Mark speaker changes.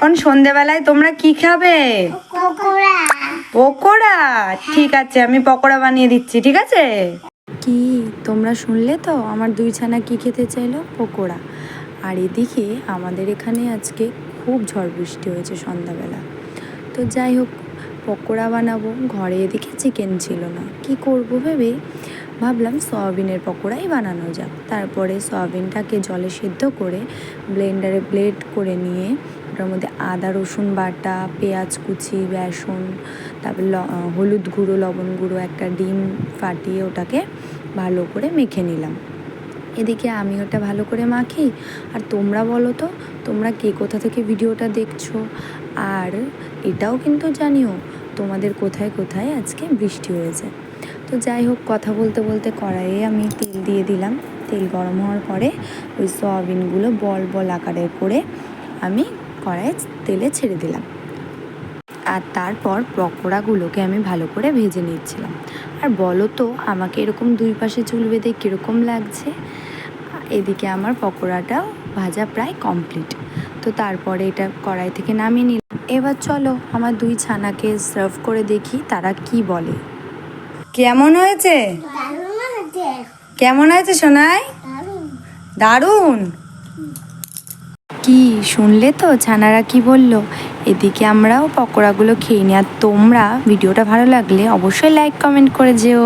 Speaker 1: এখন সন্ধেবেলায় তোমরা কি খাবে? পকোড়া। ঠিক আছে, আমি পকোড়া বানিয়ে দিচ্ছি, ঠিক আছে? কি তোমরা শুনলে তো, আমার দুই ছানা কি খেতে চাইলো? পকোড়া। আর এদিকে আমাদের এখানে আজকে খুব ঝড় বৃষ্টি হয়েছে সন্ধ্যাবেলা। তো যাই হোক, পকোড়া বানাবো, ঘরে এদিকে চিকেন ছিল না, কি করব ভেবে ভাবলাম সয়াবিনের পকোড়াই বানানো যাক। তারপরে সয়াবিনটাকে জলে সেদ্ধ করে ব্লেন্ডারে ব্লেড করে নিয়ে ওটার মধ্যে আদা রসুন বাটা, পেঁয়াজ কুচি, বেসন, তারপর হলুদ গুঁড়ো, লবণ গুঁড়ো, একটা ডিম ফাটিয়ে ওটাকে ভালো করে মেখে নিলাম। এদিকে আমি ওটা ভালো করে মাখি। আর তোমরা বলো তো, তোমরা কে কোথা থেকে ভিডিওটা দেখছো? আর এটাও কিন্তু জানিও তোমাদের কোথায় কোথায় আজকে বৃষ্টি হয়েছে। তো যাই হোক, কথা বলতে বলতে কড়াইয়ে আমি তেল দিয়ে দিলাম। তেল গরম হওয়ার পরে ওই সয়াবিনগুলো বল বল আকারে করে আমি কড়াইয়ে তেলে ছেড়ে দিলাম। আর তারপর পকোড়াগুলোকে আমি ভালো করে ভেজে নিচ্ছিলাম। আর বলো তো, আমাকে এরকম দুই পাশে চুল বেঁধে কীরকম লাগছে? এদিকে আমার পকোড়াটা ভাজা প্রায় কমপ্লিট। তো তারপরে এটা কড়াই থেকে নামিয়ে নিলাম। এবার চলো আমার দুই ছানাকে সার্ভ করে দেখি তারা কি বলে। কেমন হয়েছে? কেমন হয়েছে সোনাই? দারুণ। কি শুনলে তো ছানারা কি বলল? এদিকে আমরাও পকোড়াগুলো খেয়ে নিই। আর তোমরা ভিডিওটা ভালো লাগলে অবশ্যই লাইক কমেন্ট করে যেও।